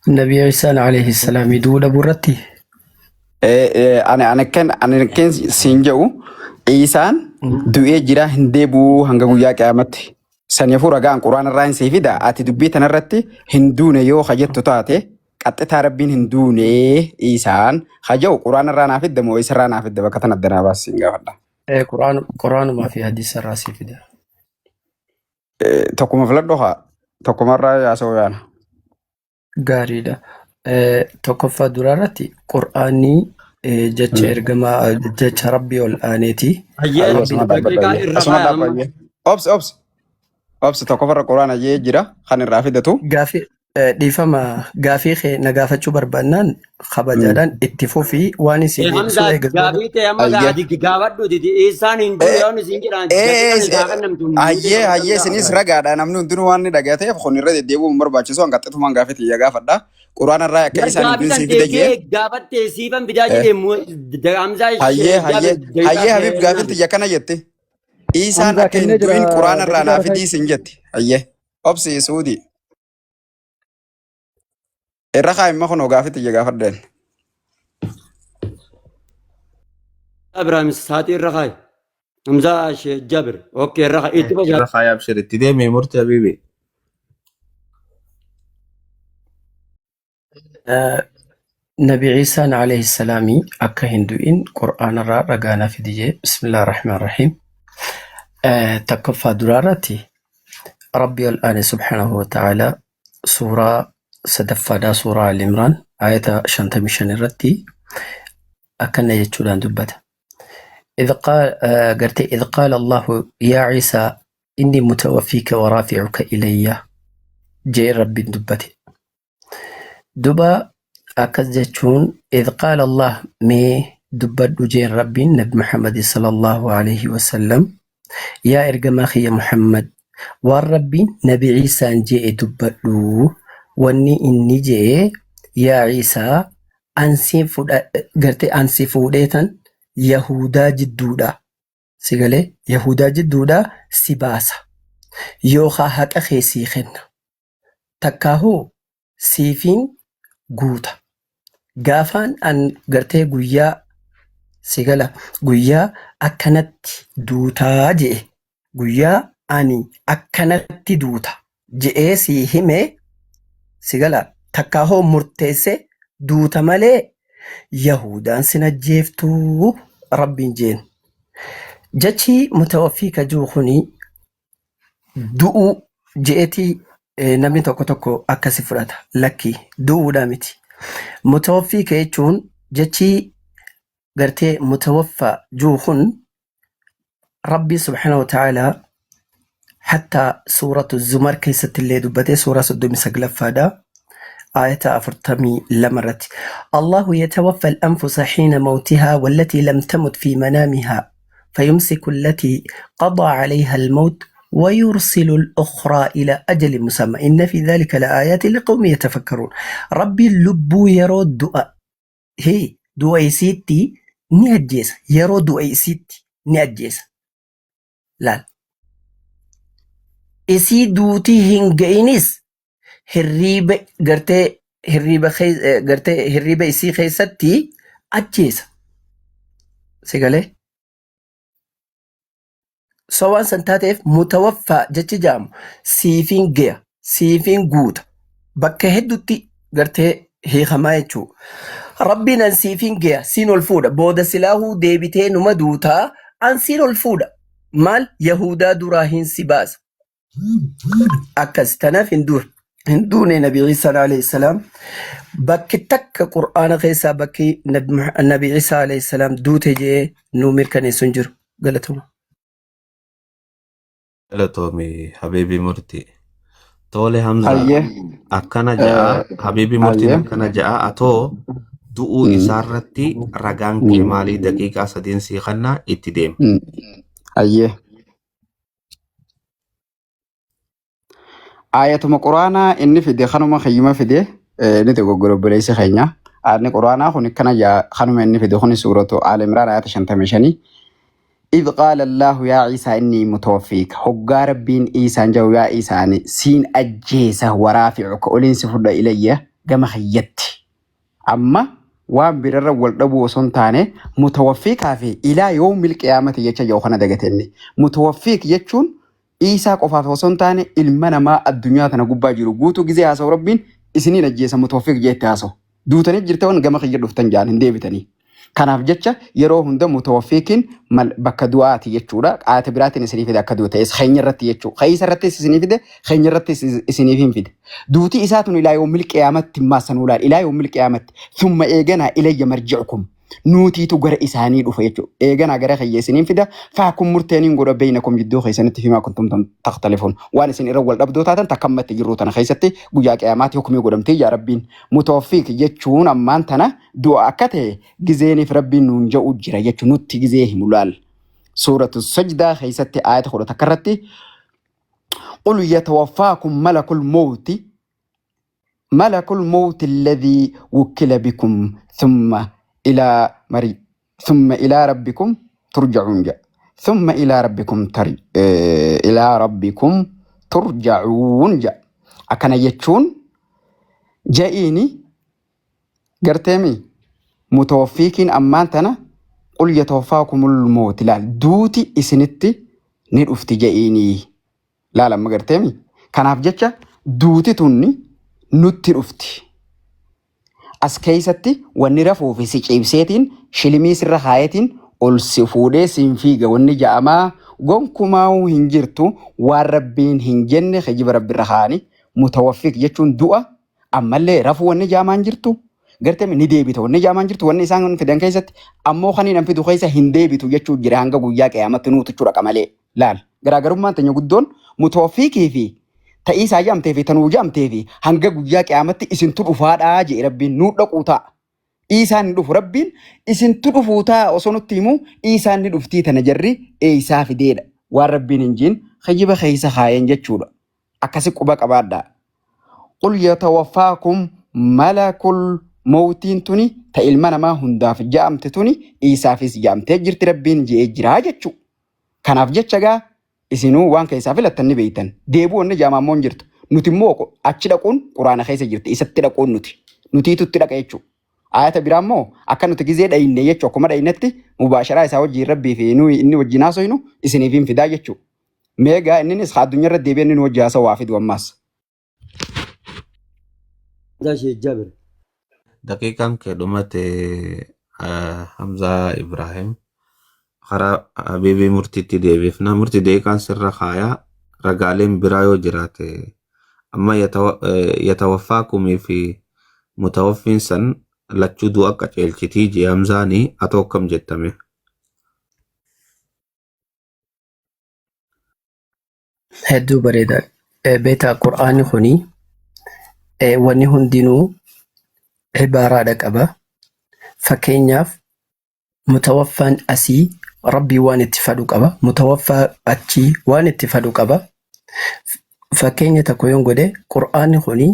نبي عيسى عليه السلام يدول برتي أنا كان سينجو إيسان دوئي جرا هندبو هنگا قويا قيامت سنيفو رقان قرآن الرائن سيفيدا آتي دبي تنرتي هندون يو خجت تطاتي قطت ربين هندون إيسان خجو قرآن الرائن آفد دمو إيسان الرائن آفد دمو كتنا الدنا باس سينجا فدا قرآن ما في حديث الراسي في ده تقوم فلدوها تقوم الرائن ياسويانا غاريدا تكفى درارتي قرآني جتش إرجما جتش ربي والآنيتي أيه أسمع أوبس تقوم القرآن أيه جرا خان الرافدتو غافي ديفما غافي خي نغافتشو بربانان خباجادان اتفوفي واني سيدي حمزة غافي تي أما غادي غاودو دي إنسان هندو يون سينجران أيه سنيس رغادا نمنو دنو واني دغاته خوني رد ديبو مرباچسو انغاتتو مان غافي تي غافدا قرآن الرايا كيسان هندو سيفي دجي غافت سيفن بداجي حمزة أيه حبيب غافي تي كنا يتي إنسان أكن دوين قرآن الرانا في دي سنجتي أيه أوبس سعودي الرخاء ما خنوا قافت يجا فردين إبراهيم ساتي الرخاء حمزة جابر أوكي الرخاء إتبع الرخاء أبشر اتدي ميمورت حبيبي نبي عيسى عليه السلام أكا هندوين قرآن رغانا في دي بسم الله الرحمن الرحيم تكفى درارتي ربي الآن سبحانه وتعالى سورة سدفادا سورة الإمران آية شنتمشن الرتي أكن يجولان دبت إذ قال الله يا عيسى إني متوفيك ورافعك إلي جي ربي دبتي دبا أكزجون إذ قال الله مي دبت جي ربي نبي محمد صلى الله عليه وسلم يا إرجماخي محمد والربي نبي عيسى جي دبتو wanni inni jee yaa Ciisaa ansi fuudheetan Yahudaa jidduudha sigalee Yahudaa jidduudha si baasa yookaa haqa keessii kenna takkaahuu siifiin guuta gaafaan an gartee guyyaa sigala guyyaa akkanatti duutaa jee guyyaa ani akkanatti duuta je'ee sii himee sigala takkaahoo murteesse duuta malee Yahudaan sinajjeeftuu rabbiin jeen jechi mutawaffii kajuu kuni du'uu je'etii namni tokko akkasi fudhata lakki du'uudha miti mutawaffii ka jechuun jechi gartee mutawaffaa juu kun rabbi subhanahu wa ta'ala حتى سورة الزمر كيست اللي دبته سورة صدوم سقل فادا آية أفرتمي لمرت الله يتوفى الأنفس حين موتها والتي لم تمت في منامها فيمسك التي قضى عليها الموت ويرسل الأخرى إلى أجل مسمى إن في ذلك لآيات لقوم يتفكرون ربي اللب يرود دعاء هي دعاء سيتي نيجيس يرود دعاء سيتي نيجيس لا isii duutii hin ga'inis hirriiba isii keessatti ajjeesa sigalee sowaan san taateef mutawaffaa jechi jaamu siifiin gaya siifiin guuta bakka heddutti gartee hiikamaa jechuu rabbiin an siifiin gaya siin ol fuudha booda silaahuu deebitee numa duutaa an siin ol fuudha maal Yahudaa duraa hin si baasa أكس تناف هندون نبي عيسى عليه السلام بك تك قرآن غيسا بكي النبي عيسى عليه السلام دوت جي نومير كان سنجر قالتهم حبيبي مرتي تولي حمزة أكنا جاء حبيبي مرتي أكنا جاء أتو دؤو إسارتي رغان كمالي دقيقة سدين سيخنا اتدام آياتما قرآنا إني في دي خانوما خيما في دي نتو قرو بليسي خينا آدني قرآنا خوني كنا جا خانوما إني في دي خوني سورة آل عمران آيات شنتمشاني إذ قال الله يا عيسى إني متوفيك حقا ربين إيسان جو يا إيساني سين أجيسه ورافعك أولين سفر إليه gama hayyatti amma waan birarra wal dhabu osoo hin taane mutawaffiikaa fi ilaa yoomil qiyaamati jecha yoo kana dagatenni mutawaffiik jechuun Isaa qofaaf osoo hin taane ilma namaa addunyaa tana gubbaa jiru guutuu gizee haasa'u rabbiin isiniin ajjeesa mutawaffiik jeetti haasa'u duutanii jirtan gama kiyya dhuftan jaan hin deebitanii kanaaf jecha yeroo hunda mutawaffiikiin bakka du'aati jechuudha qaata biraatiin isinii fide akka du'a ta'es keenya irratti jechuudha keessa irratti isinii fide keenya irratti isiniif hin fide duuti isaatun ilaa yoomil qiyaamatti maasanuulaan ilaa yoomil qiyaamatti thumma eeganaa ilayya marji'ukum nuutiitu gara isaanii dhufa jechuudha eeganaa gara kiyya isiniin fida faakum murteeniin godha beeynakum jidduu keessanitti fimaa kuntum taxtalifuun waan isin irra wal dhabdoo taatan takkammatti jirru tana keessatti guyyaa qiyaamaatti hukumii godhamtee yaa rabbiin mutawaffiik jechuun ammaan tana du'a akka ta'e gizeeniif rabbiin nuun ja'u jira jechuun nutti gizee himu laal suuratu sajdaa keessatti aayata 10 irratti qul yatawaffaakum malakul mawti alladhii wukkila bikum ثم إلى ربكم ترجعون جاء ثم إلى ربكم ترجعون جاء أكن يجون جائيني قرتمي متوفيكين أمانتنا قل يتوفاكم الموت لا دوتي إسنتي نرفت جائيني لا لما قرتمي كان أفجتش دوتي توني نتي رفتي as keessatti wanni rafuu fi si ciibseetiin shilimii sirra haayetiin ol si fuudhee siin fiiga wanni ja'amaa gonkumaa hin jirtu waan rabbiin hin jenne khijiba rabbirra haani mutawaffiik jechuun du'a ammallee rafuu wanni ja'amaa hin jirtu gartee ni deebita wanni ja'amaa hin jirtu wanni isaan fidan keessatti ammoo kaniin an fidu keessa hin deebitu jechuun jira hanga guyyaa qiyaamatti nuutu cura malee laal garaagarummaan tanya guddoon mutawaffiikii fi ta'ii isaa jaamtee fi tanuu jaamtee fi hanga guyyaa qiyaamatti isintu dhufaadhaa jee rabbiin nuu dhaquu ta'a. Isaan ni dhufu rabbiin isintu dhufuu ta'a osoo nutti himu isaan ni dhuftii tana jarri eeysaa fideedha. Waan rabbiin hin jiin khijiba keessa haayeen jechuudha. Akkasi quba qabaadhaa. Qul yatawaffaakum malakul mawtiin tuni ta ilma namaa hundaaf jaamte tuni isaafis jaamtee jirti rabbiin jee jiraa jechuu. Kanaaf jecha gaa isinuu waan keessaa filattan ni beeytan deebuu wanni jaamammoo hin jirtu nuti immoo achi dhaquun quraana keessa jirti isatti dhaquun nutiitutti dhaqa jechuu ayata biraa immoo akka nuti gizee dhayinne jechuu akkuma dhayinnetti mubaasharaa isaa wajjiin rabbii fi inni wajjiin haasoynu isiniif hin fidaa jechuu meegaa inninis addunyaa irra deebi'ee inni wajji haasawaa fidu ammaas. Daqiiqaan kee dhumate Hamzaa Ibrahim. Karaa Habiibii murtiitti deebiifna murtii deeqaan sirra kaayaa ragaaleen biraa yoo jiraate amma yatawaffaakumii fi mutawaffiin san lachuu du'a qaceelchitii jee Hamzaanii atoo akkam jettame. Hedduu bareeda beetaa qur'aanni kuni wanni hundinuu ibaaraadha qaba fakkeenyaaf mutawaffaan asii Rabbii waan itti fadhu qaba mutawaffaa achii waan itti fadhu qaba fakkeenya tokko yoon godhe qur'aanni kuni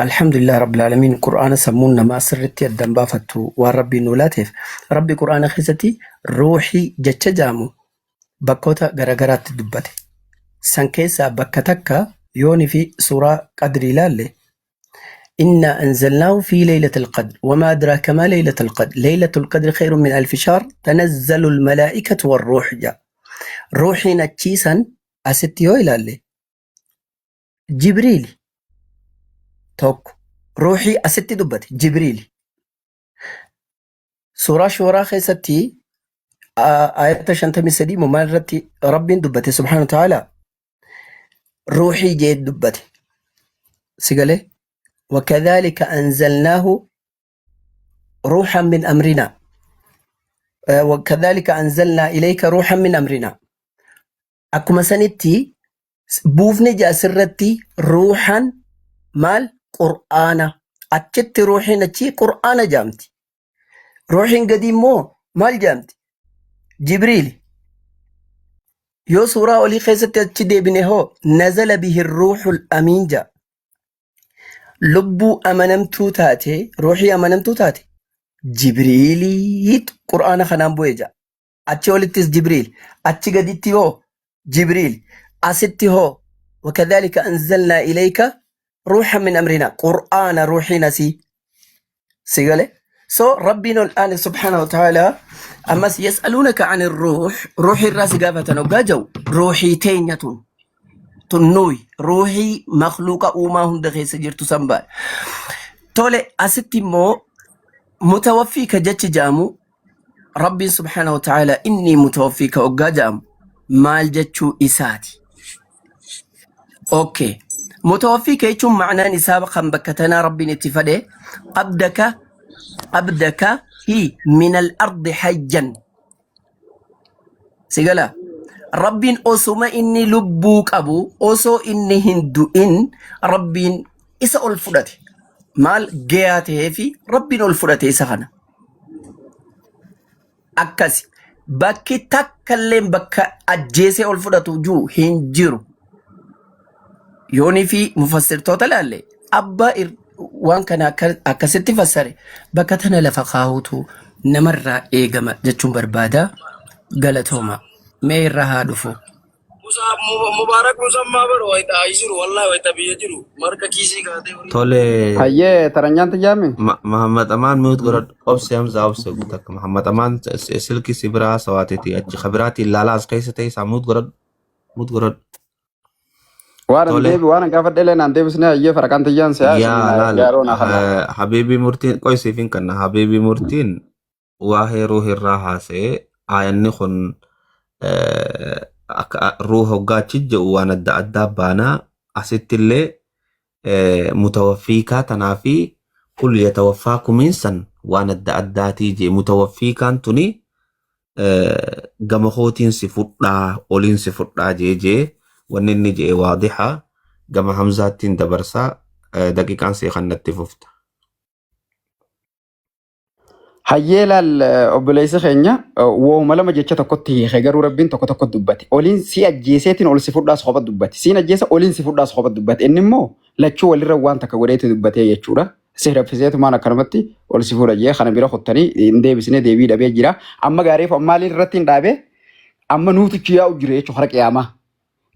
alhamdulillah rabbil alamin qur'aana sammuun namaa sirritti addan baafattu waan rabbiin nu laateef rabbi qur'aana keessatti ruuxii jecha jaamu bakkoota garagaraatti dubbate san keessaa bakka takka yooni fi suuraa qadri ilaalle إنا أنزلناه في ليلة القدر وما أدراك ما ليلة القدر ليلة القدر خير من 1000 شهر تنزل الملائكة والروح جاء روحي نتشيسا أستيو إلى اللي جبريل توك روحي أستي دبت جبريل سورة شورا خيستي آية شنتمي سدي ممارتي رب دبت سبحانه وتعالى روحي جيد دبت سيقالي وكذلك أنزلناه روحا من أمرنا وكذلك أنزلنا إليك روحا من أمرنا أكما سنتي بوفني جاسرتي روحا مال قرآن أتشت روحي نتشي قرآن جامتي روحي قديم مو مال جامتي جبريل يو سورة ولي خيستي أتشدي بنهو نزل به الروح الأمين جا لبو أمنمتو تاتي روحي أمنمتو تاتي جبريلي قرآن خنام بويجا أتشي ولتس جبريل أتشي قديتي هو جبريل أستي هو وكذلك أنزلنا إليك روحا من أمرنا قرآن روحنا سيقال سو ربنا الآن سبحانه وتعالى أما يسألونك عن الروح روح الراس قافة نقاجو روحي تينية تنوي روحي مخلوقة وما هم دخي سجر تسنبال تولي أستي مو متوفيك جتش جامو ربي سبحانه وتعالى إني متوفيك أقاجام مال جتشو إساتي أوكي متوفيك يتم معنى نسابة بكتنا ربي نتفاده أبدك هي من الأرض حيا سيقلا ربي أسوما إني لبوك أبو أسو إني هندو إن ربي إسا الفراتي مال جياته في ربي الفراتي إسا خانا أكاسي بكي تكلم بكا أجيسي الفراتو جو هنجيرو يوني في مفسر توتال اللي أبا وان كان أكستي فسري بكتنا لفقاهوتو نمر إيجما جتشم بربادا قالتهما مير هادفو مبارك مسمى برو ويتا عيشرو والله ويتا بيجرو مركا كيسي كاتي tole hayyee taranyaanta jaami Muhammad Aman mute godhad obsi hamza obsi guutak Muhammad Aman silki sibira sawaatiti achi khabiraati ilaalaas keessa ta'e isaa mute godhad waan tole deebi waan gaafadhe leen an deebisne hayyee faraqaan tiyyaan siyaa yaa isin laal yaaroo na kala habibi murtiin qoysiifin kanna habibi murtiin waa heeruu irraa haasa'e aayanni kun ruuha hoggaachis jedhu waan adda addaa baanaa asittillee mutawaffiikaa tanaa fi kul yatawaffaa kumiinsan waan adda addaatii jee mutawaffiikaan tuni gama kootiin si fudhaa oliin si fudhaa jee wanni inni jee waadixa gama hamzaattiin dabarsaa daqiiqaan see kannatti fufta. hayyee laal obboleessa keenya wooma lama jecha tokkotti hiike garuu rabbiin tokko dubbate oliin si ajjeeseetiin ol si fudhaas qofa dubbate siin ajjeesa oliin si fudhaas qofa dubbate inni immoo lachuu walirra waan takka godheetu dubbatee jechuudha si raffiseetu maan akkanumatti ol si fuudha jee kana bira kuttanii hin deebisne deebii dhabee jira amma gaariif maaliin irratti hin dhaabe amma nuutichi yaa'u jira jechuudha hara qiyaamaa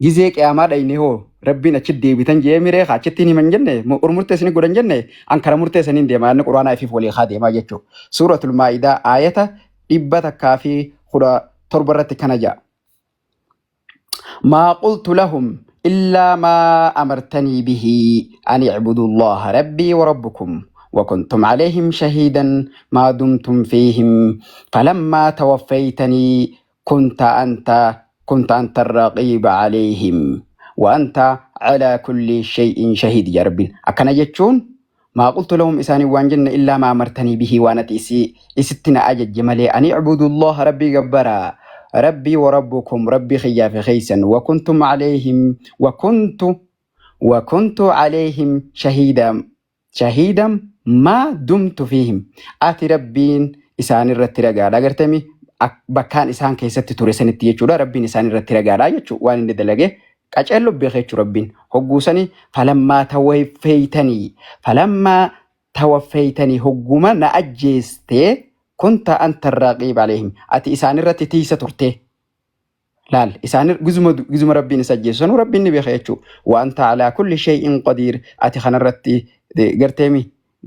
gizee qiyaamaa dhayne hoo rabbiin achi deebitan jee miree achittiin himan jenne murteessanii godhan jenne an kana murteessaniin deemaa inni quraanaa ifiif walii haa deemaa jechuudha. Suuratul Maa'idaa aayata 117 irratti kana ja'a. maa qultu lahum illaa maa amartanii bihi an icbudu allaha rabbii wa rabbukum وكنتم عليهم شهيدا ما دمتم فيهم فلما توفيتني كنت أنت الرقيب عليهم وأنت على كل شيء شهيد يا رب أكن يجون ما قلت لهم إساني وانجن إلا ما أمرتني به وأنا إستنا أجد جمالي أن اعبدوا الله ربي جبرا ربي وربكم ربي خياف خيسا وكنت عليهم شهيدا ما دمت فيهم آتي ربين إساني الرترقا لقرتمي bakkaan isaan keessatti ture sanitti jechuudha rabbiin isaan irratti ragaadha jechuudha waan inni dalage qaceello beekee jechuudha rabbiin hogguusanii falammaa tawaffaytanii hogguma na ajjeestee kunta anta raqiib alayhim ati isaan irratti tiisa turte laal isaan gizuma rabbiin isa ajjeessu rabbiin ni beekee jechuudha waan ta'ala kulli shay'in qadiir ati kana irratti garteemi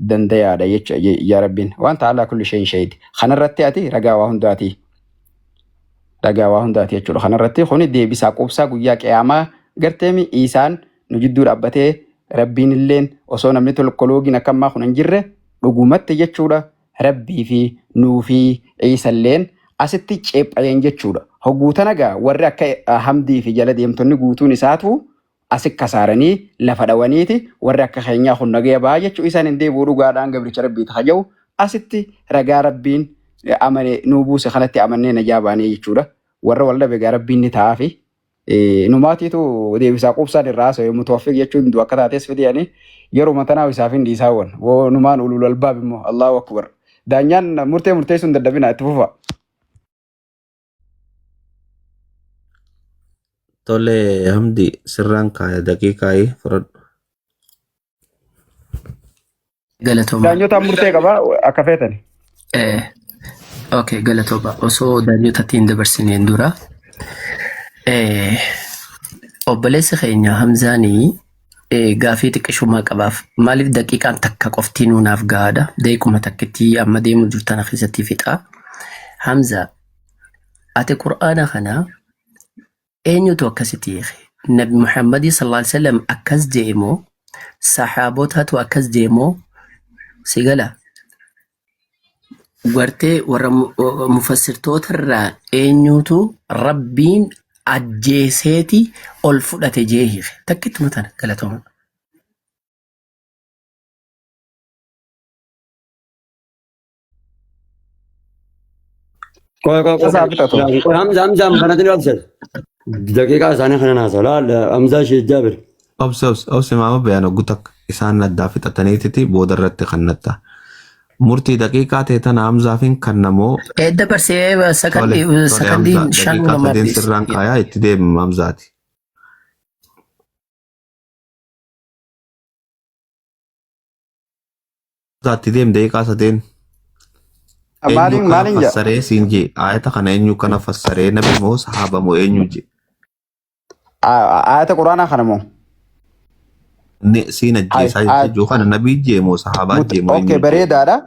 dandayaadha jechuudha yaa rabbiin waan ta'ala kulli shay'in shahid kana irratti ati ragaa waa hundaati jechuudha kana irratti kuni deebisaa qubsaa guyyaa qiyaamaa garteemi isaan nu jidduu dhaabbatee rabbiin illeen osoo namni tolkoloogiin akkammaa kun hin jirre dhugumatti jechuudha rabbii fi nuu fi iisalleen asitti ceephaleen jechuudha hogguutan agaa warri akka hamdii fi jala deemtonni guutuun isaatu asik kasaaranii lafa dhawaniiti warri akka keenyaa kun nagaya baa jechuu isaan hin deebi'u dhugaadhaan gabricha rabbii tajaajiluu asitti ragaa rabbiin amane nuu buuse kanatti amannee najaa baanee jechuudha warra walda beegaa rabbiin ni ta'aa fi numaatiitu deebisaa qubsaan irraa sa'ee mutawaffiq jechuun du akka taates fidiyanii yeroo matanaa isaaf hin dhiisaawwan numaan ulul albaab immoo Allahu akbar daanyaan murteessuun dadhabina itti fufa. tole hamdi sirraan kaaya daqiiqaayi fudhadhu. Galatooma. Daanyotaan murtee qabaa akka feetani. Okay, galatooma. Osoo daanyotatti hin dabarsineen dura obboleessa keenya Hamzaanii gaafii xiqqishummaa qabaaf maaliif daqiiqaan takka qoftii nuunaaf gahaadha deekuma takkitti amma deemu jirtan keessatti fixa Hamza ati qur'aana kana eenyutu akkasitti hiike Nabi Muhammad sallallahu alaihi wasallam akkas jeemoo sahaabotatu akkas jeemoo sigala gartee warra mufassirtoota irraa eenyutu rabbiin ajjeeseeti ol fudhate jee hiike takkitti mutana galatooma Tasaa bitatu. Hamza kanatti ni obsed. Daqiiqaa isaanii kana naasala. Hamza ishee Jaabir. Obsi maama bayaan gutak isaan addaa fixataniititi booda irratti kannatta. Murtii daqiiqaa ta'e tana Hamzaafin kannamoo dabarsee sakandii shan daqiiqaa lama sadeen sirraan kaayaa itti deemama Hamzaati. Hamzaatti deem daqiiqaa sadeen. Maaliin maaliin jaa? Fassaree siin jee ayata kana eenyu kana fassaree nabi moo sahaaba moo eenyu jee. Ayata quraanaa kana moo? Siin ajjeesaa jechuu kana nabii jee moo sahaabaa jee moo eenyu. Okay bareedaadha.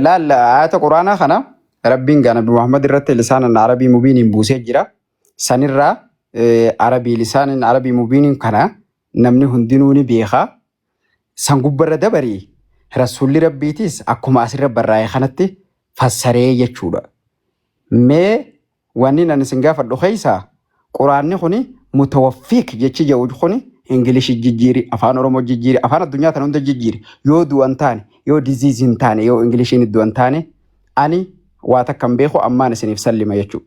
Laal ayata quraanaa kana rabbiin gaa nabi Muhammad irratti lisaanan arabii mubiiniin buusee jira. Sanirraa arabii lisaanan arabii mubiiniin kana namni hundinuu ni beekaa. San gubbarra dabarii rasuulli rabbiitis akkuma asirra barraa'e kanatti fassaree jechuudha. Mee wanni nan isin gaafadhu keessaa quraanni kuni mutawaffiq jechi jedhu kuni Ingilishi jijjiiri, afaan Oromoo jijjiiri, afaan addunyaa kana hunda jijjiiri. Yoo du'an taane, yoo diziiz hin taane, yoo Ingilishiin du'an taane ani waa takkan beeku ammaan isiniif sallima jechuudha.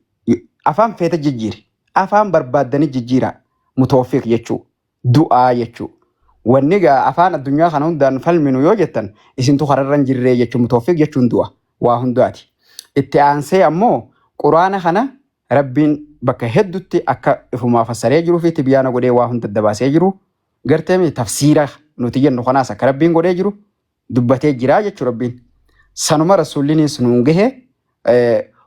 Afaan feeta jijjiiri, afaan barbaaddanii jijjiira mutawaffiq jechuudha. Du'aa jechuudha. Wanni gaa afaan addunyaa kana hundaan falminu yoo jettan isintu kararra hin jirree jechuudha. Mutawaffiq jechuun du'a. Waa hundaati. Itti aansee ammoo quraana kana rabbiin bakka heddutti akka ifumaa fassaree jiruu fi tibyaana godhee waa hunda dabaasee jiru garteemi tafsiira nuti jennu kanaas akka rabbiin godhee jiru dubbatee jira jechuu rabbiin. Sanuma rasuullinis nuun gahe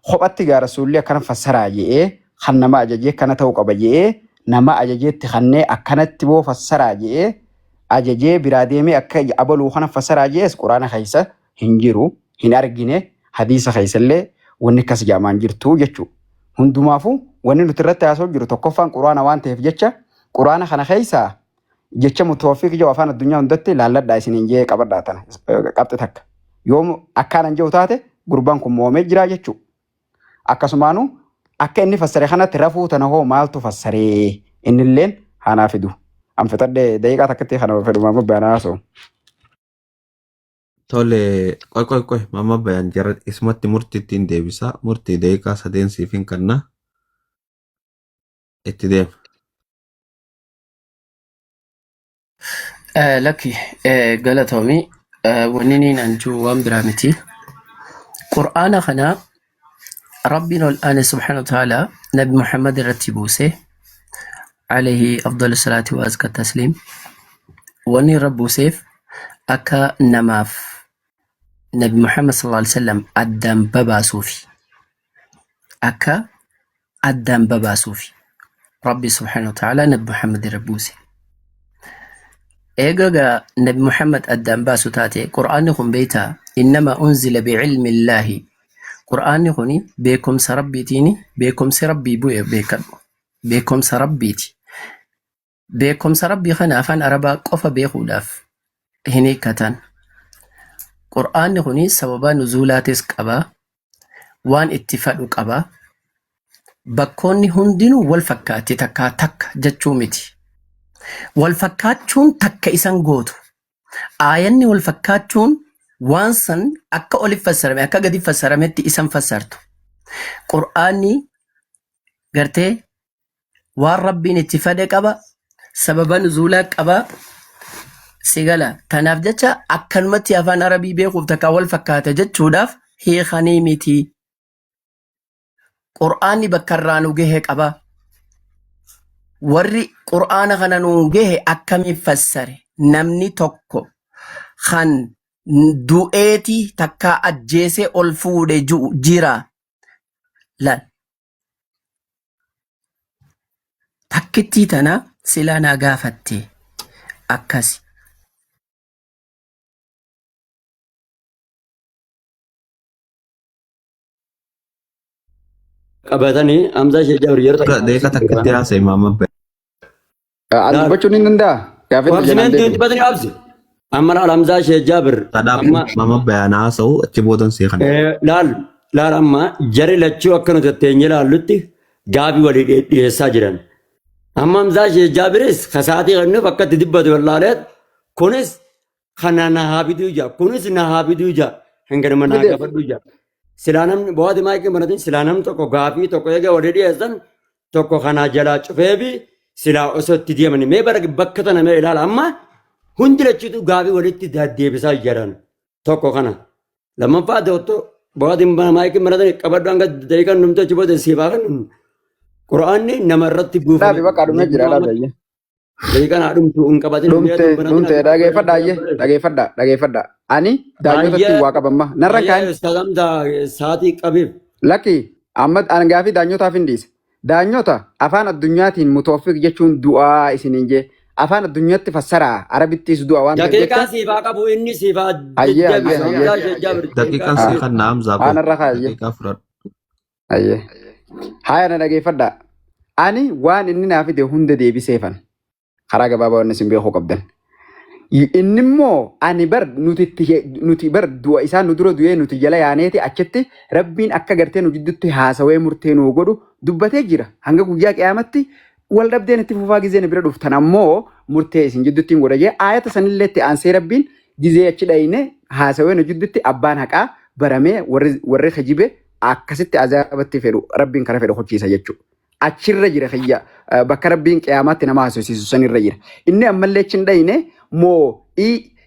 kophatti gaa rasuulli akkana fassaraa jedhee kan nama ajajee akkana ta'uu qaba jedhee nama ajajeetti kannee akkanatti boo fassaraa jedhee ajajee biraa deemee akka abaluu kana fassaraa jedhees quraana keessa hin jiru. Hin argine hadiisa keessallee wanni akkas jaamaan jirtu jechuudha. Hundumaafuu wanni nuti irratti haasa'u jiru tokkoffaan quraana waan ta'eef jecha quraana kana keessaa jecha mutawaffiq jedhu afaan addunyaa hundatti laalladhaa isiniin jee qabadhaa tana qabxe takka. Yoo akkaanan jedhu taate gurbaan kun moomee jira jechuudha. Akkasumaanuu akka inni fassare kanatti rafuu tana hoo maaltu fassaree innilleen haanaa fidu. An fixadhee daqiiqaa takkatti kana fedhu maama baanaa haasa'u. Tole, qoy, mama bayan jarat ismatti murtittiin deebisa. Murtii daqiiqaa sadeen siifin kanna. Itti deema. Lakki galatoomii wanni niin anjuu waan biraa miti. Qur'aana kana rabbiin ol aane subhaanahu wa ta'ala nabi Muhammad irratti buuse alayhi afdalu salaati wa azka tasliim. Wanni irra buuseef akka namaaf Nabi Muhammad sallallahu alaihi wasallam addaan babaasuufi akka addaan babaasuufi Rabbi subhanahu wa ta'ala Nabi Muhammad irra buuse. Eegaga Nabi Muhammad addaan baasu taate Qur'aanni kun beeytaa innama unzila bi'ilmi Illaahi Qur'aanni kuni beekumsa rabbiitiini beekumsi rabbii bu'e beekadhu beekumsa rabbiiti. Beekumsa rabbii kana afaan Arabaa qofa beekuudhaaf hin hiikkatan. Qur'aanni kuni sababa nuzuulaatis qaba waan itti fadhu qaba bakkoonni hundinuu wal fakkaatti takka jechuu miti wal fakkaachuun takka isan gootu aayanni wal fakkaachuun waan san akka olif fassarame akka gadi fassarametti isan fassartu Qur'aanni gartee waan rabbiin itti fadhe qaba sababa nuzuulaa qaba sigala tanaaf jecha akkanumatti afaan arabii beekuuf takka wal fakkaata jechuudhaaf hiikanii miti. Qur'aanni bakka irraa nu gahe qaba. Warri Qur'aana kana nu gahe akkamiin fassare namni tokko kan du'eeti takka ajjeesee ol fuudhe jira. Lan takkittii tana silaa naa gaafatte. akkasi. qabatanii Hamzaa Sheekh Jaabir yeroo Deeqa takkatti haasa'e maamma ba'e. As dubbachuun hin danda'a. Gaafii Wabsineen tuuti batanii absi. Amma laal Hamzaa Sheekh Jaabir. Sadhaaf maamma ba'e na haasa'u achi boodan seeqan. Laal amma jari lachuu akka nuti teenye laallutti gaabii walii dhiyeessaa jiran. Amma Hamzaa Sheekh Jaabiris kasaatii kennuuf akka itti dibbatu wallaaleet kunis kana na haabiduu ija kunis na haabiduu ija hanganuma naa gafadhu ija. Silaa namni bu'aati maayikii banatiin silaa namni tokko gaafii tokko eega walii dhiyeessan tokko kanaa jalaa cufeefi silaa osoo itti deemani mee bara bakka tana mee ilaala amma hundi lachiitu gaafii walitti deebisaa jiran tokko kana lammaffaa dootto bu'aatiin maayikii banatiin qabadhu hanga daqiiqaan numti achi booda siifaa kan quraanni nama irratti buufame. Dhaabi bakka dhumee jira dhaabi. Daqiiqaan haadhumtu hin qabatin. Dhumte dhageeffadha. Ani daanyotatti waa qabamma. Narra kaan. Saatii qabeef. Lakki amma gaafii daanyotaaf hin dhiise. Daanyota afaan addunyaatiin mutoofiq jechuun du'aa isiniin jee. Afaan addunyaatti fassaraa arabittis du'a waan ta'eef. Daqiiqaa siifaa qabu inni siifaa. Daqiiqaan seeqan naam zaaboo. Aanarra kaayyee. Daqiiqaa fudhadhu. Ayyee. Haaya na dhageeffadha. Ani waan inni naaf fide hunda deebiseefan. Karaa gabaabaa wanni isin beekuu qabdan. Inni immoo ani bar nuti bar du'a isaan nu dura du'ee nuti jala yaaneeti achitti rabbiin akka gartee nu jidduutti haasawee murtee nuu godhu dubbatee jira. Hanga guyyaa qiyaamatti wal dhabdeen itti fufaa gizeen bira dhuftan ammoo murtee isin jidduutti hin godha jee ayata sanillee itti aansee rabbiin gizee achi dhayine haasawee nu jidduutti abbaan haqaa baramee warri hajibe akkasitti azaabatti fedhu rabbiin kana fedhu hojiisa jechuudha. Achirra jira khayya bakka rabbiin qiyaamaatti nama haasofsiisu sanirra jira. Inni ammallee achi hin dhayine moo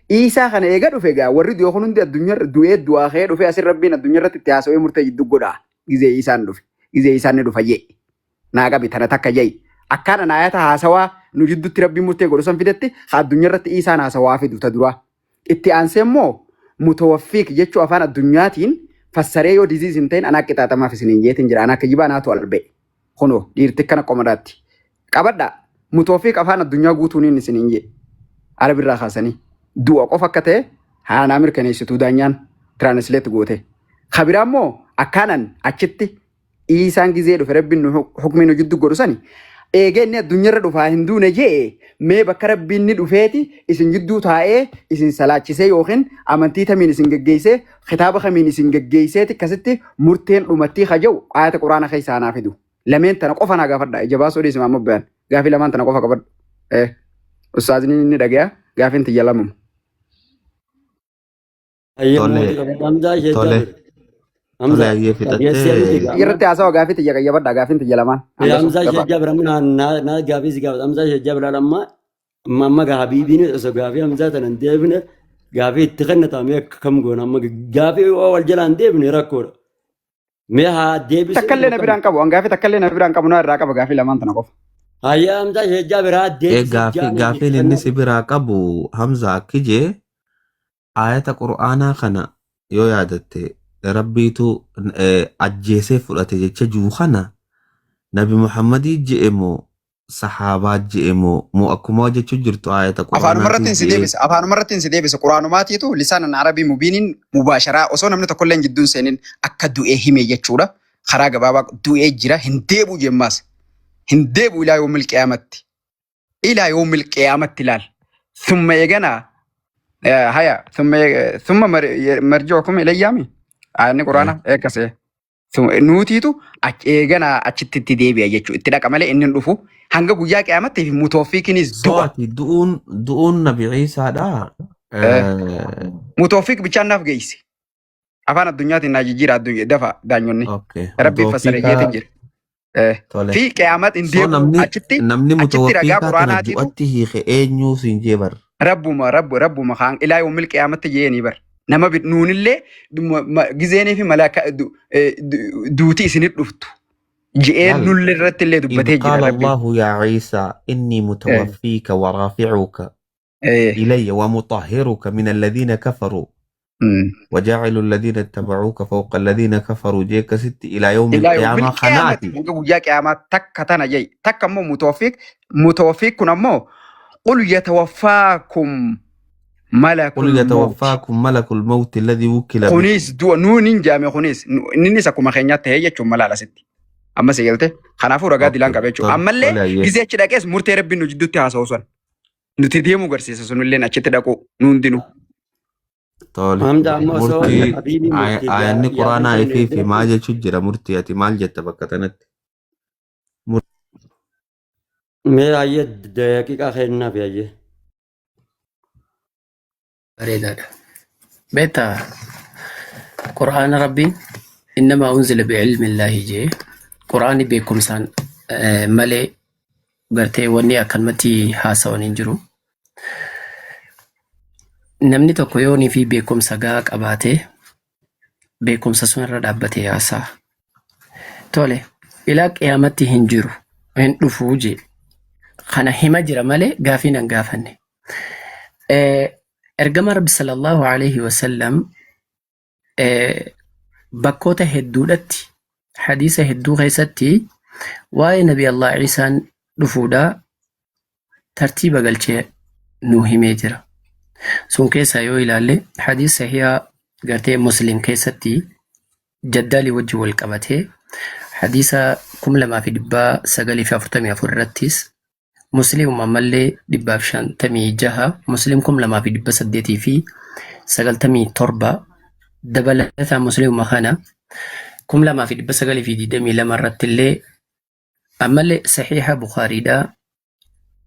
Isaa kana eega dhufe gaa warri du'e kun hundi addunyaarra du'ee du'aa ka'ee dhufe asirra rabbiin addunyaarratti itti haasawee murtee jiddu godha. Gizee isaan dhufe. Gizee isaan ni dhufa jee. Naa qabi tana takka jee. Akkaan anaayata haasawaa nu jidduutti rabbiin murtee godhu san fidetti addunyaarratti isaan haasawaa fidu ta duraa. Itti aansee immoo mutawaffiq jechuu afaan addunyaatiin fassaree yoo diziis hin ta'in anaa qixaaxamaaf isiniin jeetiin jira. Anaa kijibaa naatu albee. Kunoo dhiirti kana qomadaatti. Qabadha. Mutawaffiq afaan addunyaa guutuuniin isiniin jee. Arabirraa kaasanii. Du'a qofa akka ta'e haanaa mirkaneessituu daanyaan tiraanisleet goote. Kabiraa immoo akkaanan achitti isaan gizee dhufe rabbiin hukmiin hojiddu godhu sani eegee inni addunyaarra dhufaa hin duune jee mee bakka rabbiin ni dhufeeti isin jidduu taa'ee isin salaachisee yookiin amantii tamiin isin geggeessee kitaaba kamiin isin geggeesseeti akkasitti murteen dhumattii haja'u ayata quraana keessaa naaf fidu. Lameen tana qofa naa gaafadha. Ija baasuu dhiisima amma bayan. Gaafii lamaan tana qofa qabadhu. Ustaazni ni dhagaya gaafiin tiyya lamamu. Irratti haasawaa gaafii tiyya qayyabadha gaafiin tiyya lamaan. Hamzaa Shajjaa biramuun na gaafii si gaafata. Hamzaa Shajjaa biraa lammaa amma gaafiin osoo gaafii Hamzaa tana hin deebine gaafii itti kennatamee akka kam goona amma gaafii wal jalaan deebine rakkoodha. Mee haa deebisu. Takkallee na biraan qabu. Gaafii takkallee na biraan qabu na irraa qaba gaafii lamaan tana qofa. Hayya Hamzaa Shajjaa biraa deebisu. Gaafii inni si biraa qabu Hamzaa akkijee ayata qur'aanaa kana yoo yaadatte rabbiitu ajjeesee fudhate jecha jiru kana nabi Muhammadii je'emoo sahaabaa je'emoo moo akkuma jechuu jirtu ayata qur'aanaa. Afaanumarratti si deebisa qur'aanumaatiitu lisaanan arabii mubiiniin mubaasharaa osoo namni tokko illee jidduun seenin akka du'ee hime jechuudha. Karaa gabaabaa du'ee jira hin deebu jemmaas. Hin deebu ilaa yoomil qiyaamatti. Ilaa yoomil qiyaamatti ilaal. Thumma eeganaa هيا ثم مرجعكم إلى يامي أنا قرآن إكسي ثم نوتيتو أجنا أشتت تديبي أجتشو اتلاك عمله إن نلفو هنگا بوجاك أمتى في متوفيقين الزوا دون نبي عيسى دا متوفيق بيشان ناف جيسي أفان الدنيا تناجيجير الدنيا دفع دانيوني ربي فسرجيه تجير في قيامات إن ديبو أشتي نمني متوفيقات نجواتي خينيو سنجبر ربما خان إلى يوم القيامة جيني بر نما بنون اللي جزيني في ملاك دوتي سنت لفتو جئين نول الرت اللي دبته قال الله يا عيسى إني متوفيك ورافعك إلي ومطهرك من الذين كفروا وجاعل الذين اتبعوك فوق الذين كفروا جيك ست إلى يوم القيامة خناتي جاء قيامة تك كتانا جاي تك مو متوفيك كنا مو قل يتوفاكم ملك قل الموت يتوفاكم ملك الموت الذي وكل بكم خنيس دو نون جامع خنيس نني سكما خنيات هي يجوم ملا ستي أما سيلته خنافو رجع ديلان اوكي كبيتشو طول أما اللي طول ايه جزء كده كيس مرتي ربي نجدو تهاسوسن نتديمو غرسيس سنو اللي نشيت داكو نون دينو طول Hamza ammoo osoo مرتي habiibii murtii آياني قرآن yaadni في kennee ما جت شجرة مرتي أتي مال جت بكتنت mee hayyee daqiiqaa kennaaf yaayye. bareedaadha. Beektaa quraana rabbiin innamaa unzila bi'ilmi illaahi jee quraanni beekumsaan malee gartee wanni akkanumatti haasa'an hin jiru. Namni tokko yoonii fi beekumsa gahaa qabaatee beekumsa sun irra dhaabbatee haasa'a. Tole ilaa qiyaamatti hin jiru hin dhufuu jee kana hima jira malee gaafii nan gaafanne. Ergama Rabbi sallallahu alaihi wasallam bakkoota hedduudhatti hadiisa hedduu keessatti waa'ee Nabi Allah Ciisaan dhufuudhaa tartiiba galchee nuu himee jira. Sun keessaa yoo ilaalle hadiisa sahihaa gartee Muslim keessatti jaddaalii wajji wal qabatee hadiisa 2944 irrattis Muslim ammallee 556 Muslim 2800 fi 97 dabalataa Muslim kana 2922 irratti illee ammallee sahiha Bukhariidhaa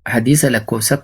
hadiisa lakkoofsa